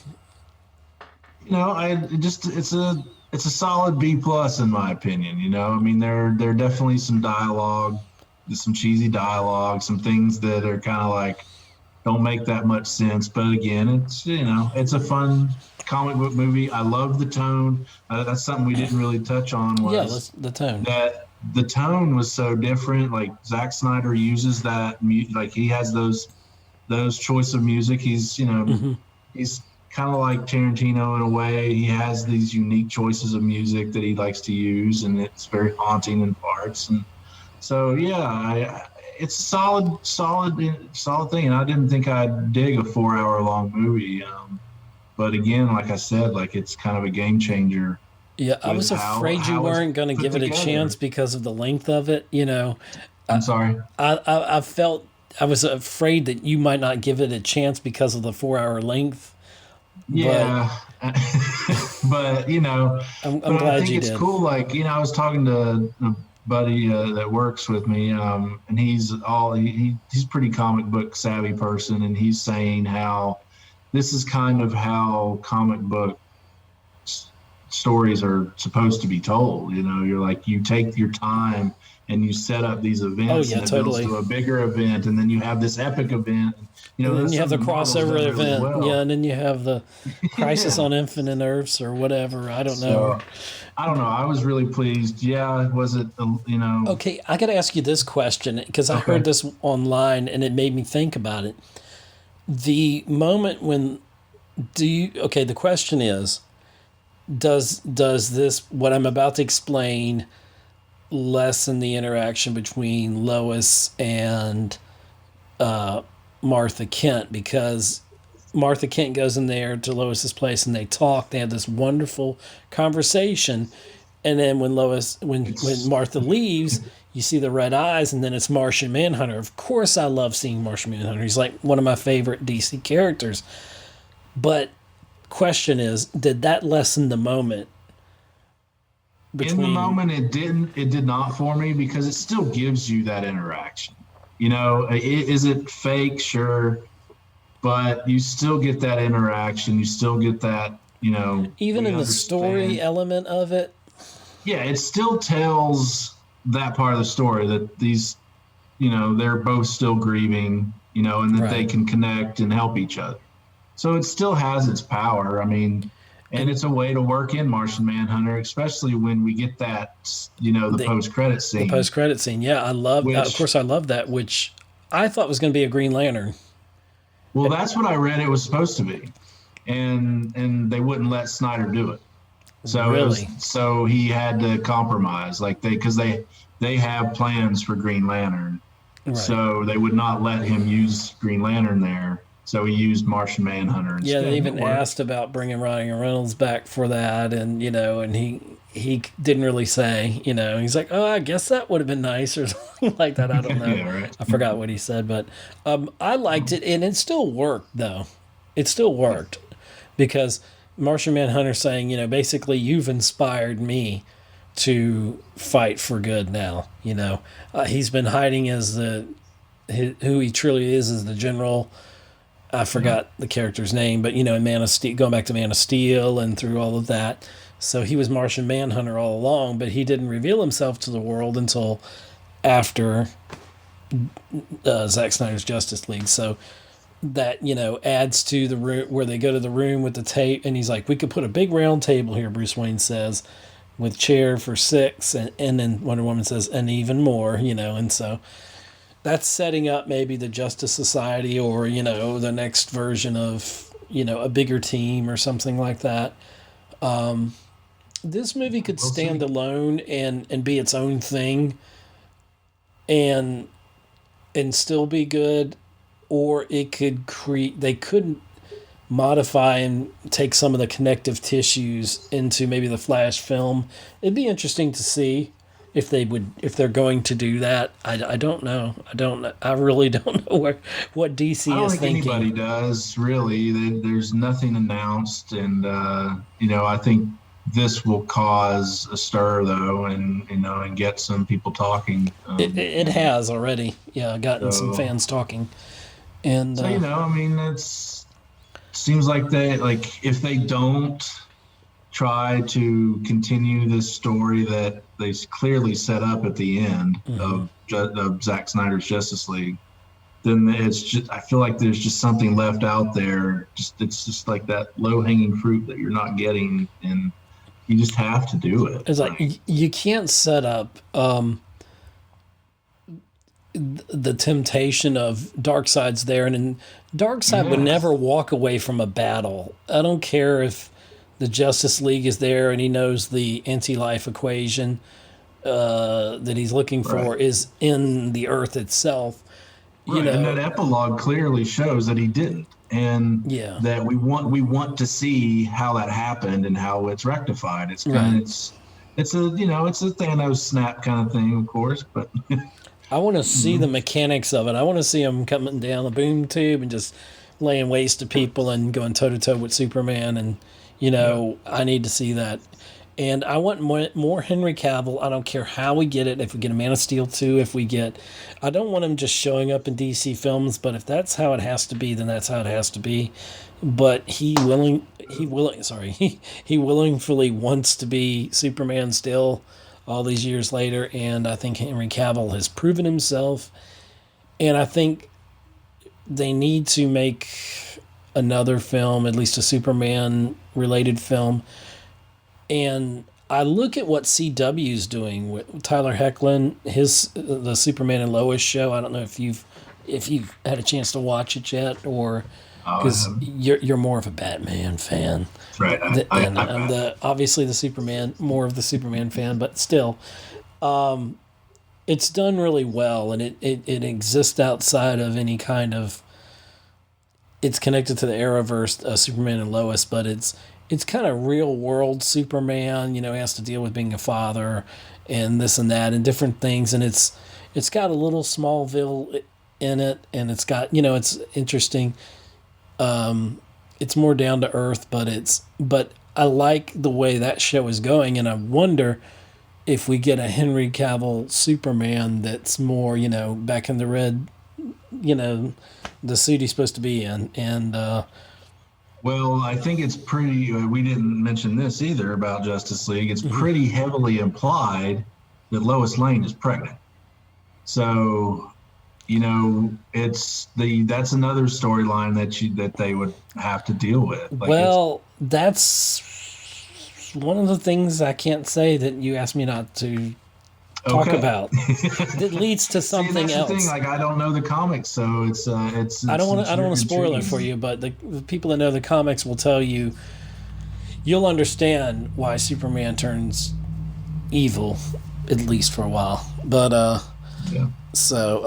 [SPEAKER 2] It's a solid B+ in my opinion. I mean, there are definitely some dialogue, some cheesy dialogue, some things that are kind of like. Don't make that much sense, but again, it's a fun comic book movie. I love the tone. That's something we didn't really touch on.
[SPEAKER 1] The tone.
[SPEAKER 2] That the tone was so different. Like Zack Snyder uses that, like he has those choice of music. He's he's kind of like Tarantino in a way. He has these unique choices of music that he likes to use, and it's very haunting in parts. And so it's a solid thing, and I didn't think I'd dig a 4-hour long movie. But again, like I said, like it's kind of a game changer.
[SPEAKER 1] Yeah, I was afraid you weren't going to give it a chance because of the length of it.
[SPEAKER 2] I'm sorry.
[SPEAKER 1] I felt I was afraid that you might not give it a chance because of the 4-hour length.
[SPEAKER 2] Yeah. But
[SPEAKER 1] I'm
[SPEAKER 2] but I
[SPEAKER 1] glad
[SPEAKER 2] think
[SPEAKER 1] you
[SPEAKER 2] it's
[SPEAKER 1] did.
[SPEAKER 2] cool. Like, I was talking to a buddy that works with me, and he's pretty comic book savvy person, and he's saying how this is kind of how comic book stories are supposed to be told. You're like, you take your time and you set up these
[SPEAKER 1] Oh
[SPEAKER 2] events,
[SPEAKER 1] yeah,
[SPEAKER 2] and it builds
[SPEAKER 1] totally.
[SPEAKER 2] to a bigger event, and then you have this epic event.
[SPEAKER 1] And then
[SPEAKER 2] That's
[SPEAKER 1] you have the
[SPEAKER 2] something Marvel's
[SPEAKER 1] crossover
[SPEAKER 2] done really
[SPEAKER 1] event, yeah,
[SPEAKER 2] well.
[SPEAKER 1] and then you have the Crisis
[SPEAKER 2] Yeah.
[SPEAKER 1] on Infinite Earths or whatever. I don't know.
[SPEAKER 2] So I don't know. I was really pleased. Yeah, was it?
[SPEAKER 1] Okay, I got to ask you this question because I heard
[SPEAKER 2] Okay.
[SPEAKER 1] this online and it made me think about it. The moment when do you? Okay, the question is, does this what I'm about to explain lessen the interaction between Lois and Martha Kent because Martha Kent goes in there to Lois's place and they talk. They have this wonderful conversation, and then when
[SPEAKER 2] It's
[SPEAKER 1] Martha leaves, you see the red eyes, and then it's Martian Manhunter. Of course, I love seeing Martian Manhunter. He's like one of my favorite DC characters. But question is, did that lessen the moment
[SPEAKER 2] in the
[SPEAKER 1] between?
[SPEAKER 2] moment. It did not for me because it still gives you that interaction. Is it fake? Sure, but you still get that interaction. You still get that.
[SPEAKER 1] Even
[SPEAKER 2] We
[SPEAKER 1] in the story
[SPEAKER 2] understand.
[SPEAKER 1] element of it,
[SPEAKER 2] Yeah, it still tells that part of the story that these, they're both still grieving, and that they
[SPEAKER 1] right?
[SPEAKER 2] can connect and help each other. So it still has its power. I mean, and
[SPEAKER 1] And
[SPEAKER 2] it's a way to work in Martian Manhunter, especially when we get that, the
[SPEAKER 1] the
[SPEAKER 2] post credit
[SPEAKER 1] the
[SPEAKER 2] scene,
[SPEAKER 1] post credit scene, yeah, I love. Of
[SPEAKER 2] which,
[SPEAKER 1] course, I love that. Which I thought was going to be a Green Lantern.
[SPEAKER 2] well, that's what I read it was supposed to be, and they wouldn't let Snyder do it.
[SPEAKER 1] Really,
[SPEAKER 2] So he had to compromise, like because they have plans for Green Lantern,
[SPEAKER 1] right?
[SPEAKER 2] so they would not let him use Green Lantern there. So he used Martian Manhunter
[SPEAKER 1] Yeah,
[SPEAKER 2] instead,
[SPEAKER 1] they
[SPEAKER 2] and it
[SPEAKER 1] even
[SPEAKER 2] worked.
[SPEAKER 1] asked about bringing Ryan Reynolds back for that, and and he didn't really say. He's like, oh, I guess that would have been nice or something like that. I don't know.
[SPEAKER 2] Yeah, right.
[SPEAKER 1] I forgot what he said, but I liked it, and it still worked though. It still worked because Martian Manhunter saying, basically, you've inspired me to fight for good. Now, he's been hiding as who he truly is as the general. I
[SPEAKER 2] Yeah.
[SPEAKER 1] forgot the character's name, but in Man of Steel, going back to Man of Steel and through all of that. So he was Martian Manhunter all along, but he didn't reveal himself to the world until after Zack Snyder's Justice League. So that adds to the room where they go to the room with the tape, and he's like, "We could put a big round table here." Bruce Wayne says, "With chair for six," and then Wonder Woman says, "And even more," and so that's setting up maybe the Justice Society or the next version of a bigger team or something like that. This movie could
[SPEAKER 2] We'll
[SPEAKER 1] stand
[SPEAKER 2] see.
[SPEAKER 1] alone and be its own thing and still be good, or it could create. They could modify and take some of the connective tissues into maybe the Flash film. It'd be interesting to see if they're going to do that. I don't know. I really don't know what
[SPEAKER 2] I
[SPEAKER 1] DC
[SPEAKER 2] don't
[SPEAKER 1] is
[SPEAKER 2] think anybody
[SPEAKER 1] thinking.
[SPEAKER 2] does really. There's nothing announced, and I think this will cause a stir though, and and get some people talking.
[SPEAKER 1] It has already, yeah, gotten some
[SPEAKER 2] So
[SPEAKER 1] fans talking, and
[SPEAKER 2] I mean, it's seems like if they don't try to continue this story that they clearly set up at the end
[SPEAKER 1] mhm.
[SPEAKER 2] of Zack Snyder's Justice League, then it's just I feel like there's just something left out there. It's just like that low hanging fruit that you're not getting, and you just have to do it.
[SPEAKER 1] It's like
[SPEAKER 2] Like,
[SPEAKER 1] you can't set up the temptation of Darkseid's there, and Darkseid would
[SPEAKER 2] yes,
[SPEAKER 1] never walk away from a battle. I don't care if the Justice League is there and he knows the anti-life equation that he's looking
[SPEAKER 2] right,
[SPEAKER 1] for is in the Earth itself. You
[SPEAKER 2] right, and that
[SPEAKER 1] know,
[SPEAKER 2] epilogue clearly shows that he didn't, and
[SPEAKER 1] yeah,
[SPEAKER 2] that we want to see how that happened and how it's rectified. It's kind
[SPEAKER 1] right.
[SPEAKER 2] of it's a it's a Thanos snap kind of thing, of course, but
[SPEAKER 1] I want to see the
[SPEAKER 2] Mhm.
[SPEAKER 1] mechanics of it. I want to see him coming down the boom tube and just laying waste to people and going toe to toe with Superman, and I need to see that. And I want more Henry Cavill. I don't care how we get it. If we get a Man of Steel 2, I don't want him just showing up in DC films. But if that's how it has to be, then that's how it has to be. But he willingly wants to be Superman still, all these years later. And I think Henry Cavill has proven himself. And I think they need to make another film, at least a Superman-related film. And I look at what CW's doing with Tyler Hoechlin, the Superman and Lois show. I don't know if you've had a chance to watch it yet, or because you're more of a Batman fan,
[SPEAKER 2] right?
[SPEAKER 1] And I'm obviously more of the Superman fan, but still, it's done really well, and it exists outside of any kind of. It's connected to the Arrowverse, Superman and Lois, but it's kind of real world Superman, has to deal with being a father and this and that and different things. And it's got a little Smallville in it, and it's got, it's interesting. It's more down to earth, but I like the way that show is going. And I wonder if we get a Henry Cavill Superman that's more, back in the red, the suit he's supposed to be in. And,
[SPEAKER 2] well, I think it's pretty, we didn't mention this either about Justice League. It's pretty heavily implied that Lois Lane is pregnant. So, that's another storyline that they would have to deal with.
[SPEAKER 1] That's one of the things I can't say that you asked me not to talk about. That leads to something else.
[SPEAKER 2] The thing. Like, I don't know the comics, so it's
[SPEAKER 1] I don't want to spoil it for you, but the people that know the comics will tell you. You'll understand why Superman turns evil, at least for a while. But
[SPEAKER 2] yeah.
[SPEAKER 1] So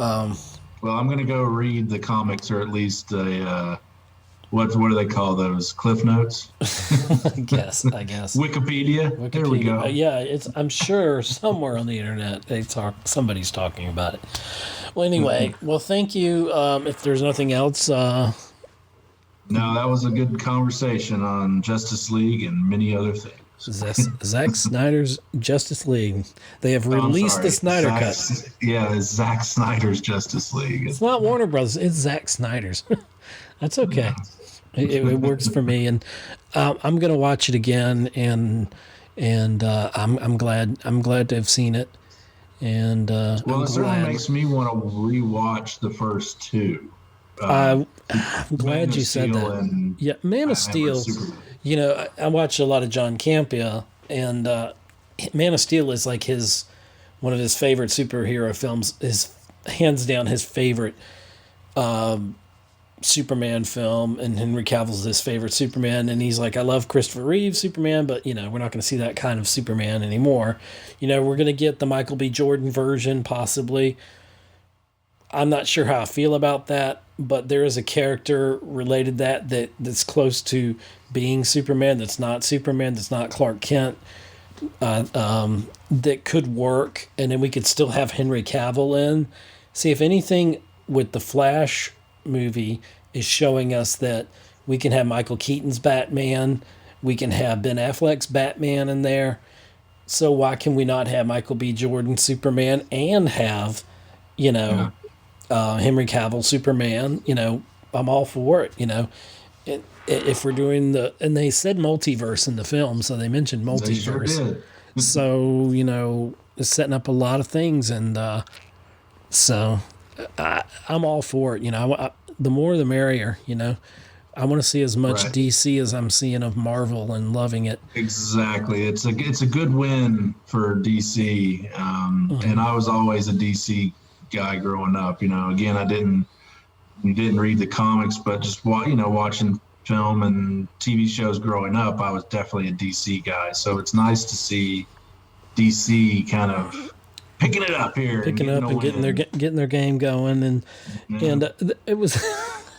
[SPEAKER 2] well, I'm gonna go read the comics, or at least what do they call those? Cliff notes?
[SPEAKER 1] I guess.
[SPEAKER 2] Wikipedia. There we go.
[SPEAKER 1] Yeah, I'm sure somewhere on the internet somebody's talking about it. Well, anyway, well, thank you. If there's nothing else.
[SPEAKER 2] No, that was a good conversation on Justice League and many other things.
[SPEAKER 1] Zack Snyder's Justice League. They have released the Snyder Cut.
[SPEAKER 2] Yeah, it's Zack Snyder's Justice League.
[SPEAKER 1] It's not Warner Brothers. It's Zack Snyder's. That's okay. Yeah. It works for me, and I'm gonna watch it again, and I'm glad to have seen it. And
[SPEAKER 2] it certainly makes me want to rewatch the first two.
[SPEAKER 1] I'm glad you said that. Yeah, Man of Steel. I watch a lot of John Campea, and Man of Steel is like one of his favorite superhero films. Is hands down his favorite Superman film, and Henry Cavill's his favorite Superman, and he's like, I love Christopher Reeve's Superman, but we're not going to see that kind of Superman anymore. We're going to get the Michael B. Jordan version, possibly. I'm not sure how I feel about that, but there is a character related that's close to being Superman, that's not Clark Kent, that could work, and then we could still have Henry Cavill in. See, if anything, with the Flash movie is showing us that we can have Michael Keaton's Batman, we can have Ben Affleck's Batman in there. So why can we not have Michael B. Jordan Superman and have, Henry Cavill Superman? I'm all for it. If we're doing and they said multiverse in the film, so they mentioned multiverse.
[SPEAKER 2] They sure did.
[SPEAKER 1] So it's setting up a lot of things, and so. I'm all for it. The more the merrier. I want to see as much DC as I'm seeing of Marvel, and loving it.
[SPEAKER 2] Exactly. It's a good win for DC. And I was always a DC guy growing up. Again, I didn't read the comics, but just watching film and TV shows growing up, I was definitely a DC guy. So it's nice to see DC kind of picking it up here,
[SPEAKER 1] getting their game going, and it was.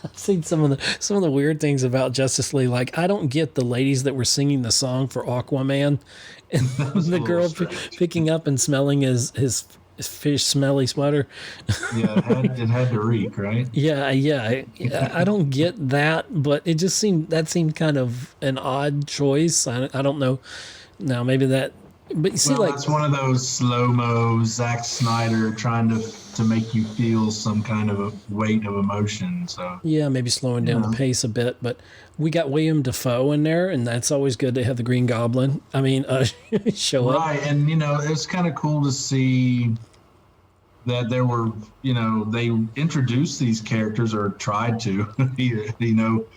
[SPEAKER 1] I've seen some of the weird things about Justice League. Like, I don't get the ladies that were singing the song for Aquaman, and the girl picking up and smelling his fish smelly sweater.
[SPEAKER 2] Yeah, it had to reek, right?
[SPEAKER 1] Yeah. I don't get that, but it just seemed kind of an odd choice. I don't know. Now maybe that, but you see,
[SPEAKER 2] Well,
[SPEAKER 1] like,
[SPEAKER 2] that's one of those slow-mo Zack Snyder trying to make you feel some kind of a weight of emotion. So
[SPEAKER 1] yeah, maybe slowing down the pace a bit. But we got William Dafoe in there, and that's always good to have the Green Goblin. I mean, show up.
[SPEAKER 2] right, and it's kind of cool to see that there were, they introduced these characters or tried to,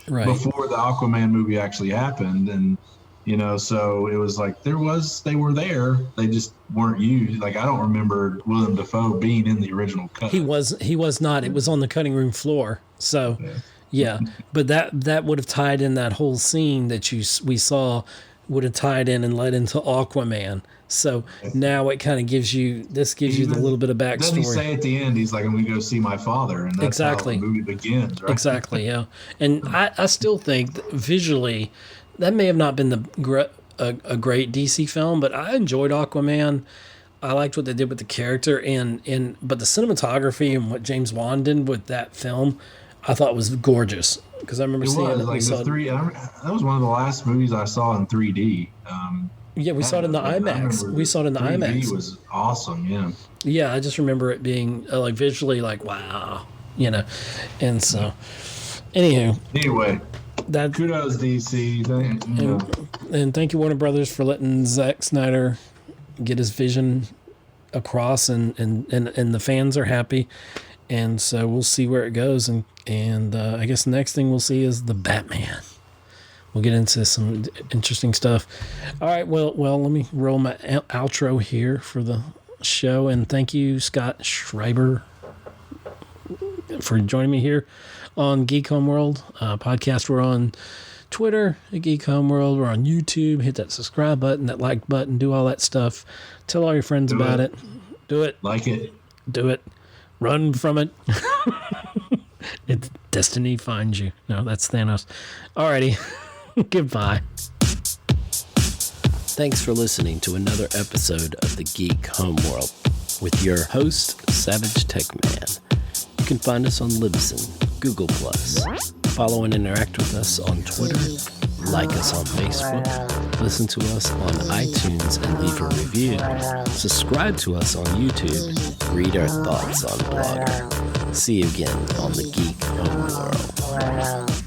[SPEAKER 1] Right.
[SPEAKER 2] before the Aquaman movie actually happened, and so it was like they were there, they just weren't used. Like I don't remember William Dafoe being in the original cut.
[SPEAKER 1] He was not. It was on the cutting room floor. So, yeah. But that would have tied in that whole scene that we saw would have tied in and led into Aquaman. So now it kind of gives you the little bit of backstory.
[SPEAKER 2] Doesn't he say at the end, he's like, I'm going to go see my father, and that's
[SPEAKER 1] exactly
[SPEAKER 2] how the movie begins, right?
[SPEAKER 1] Exactly, yeah. And I still think that visually that may have not been a great DC film, but I enjoyed Aquaman. I liked what they did with the character, but the cinematography and what James Wan did with that film, I thought was gorgeous. Because I remember seeing it.
[SPEAKER 2] Like that was one of the last movies I saw in 3D.
[SPEAKER 1] Yeah, we saw it in the IMAX. We saw it in the
[SPEAKER 2] 3D
[SPEAKER 1] IMAX.
[SPEAKER 2] It was awesome, yeah.
[SPEAKER 1] Yeah, I just remember it being like visually like wow, and so anyway, that
[SPEAKER 2] kudos DC,
[SPEAKER 1] and thank you Warner Brothers for letting Zack Snyder get his vision across, and the fans are happy, and so we'll see where it goes, and I guess the next thing we'll see is the Batman. We'll get into some interesting stuff. All right, well, let me roll my outro here for the show, and thank you, Scott Schreiber, for joining me here on Geek Homeworld podcast. We're on Twitter at Geek Homeworld. We're on YouTube. Hit that subscribe button, that like button, do all that stuff. Tell all your friends about it. Do it.
[SPEAKER 2] Like it.
[SPEAKER 1] Do it. Run from it. It's destiny finds you. No, that's Thanos. Alrighty. Goodbye. Thanks for listening to another episode of the Geek Homeworld with your host, Savage Tech Man. You can find us on Libsyn, Google+, follow and interact with us on Twitter, like us on Facebook, listen to us on iTunes and leave a review, subscribe to us on YouTube, read our thoughts on Blogger. See you again on the Geek Homeworld.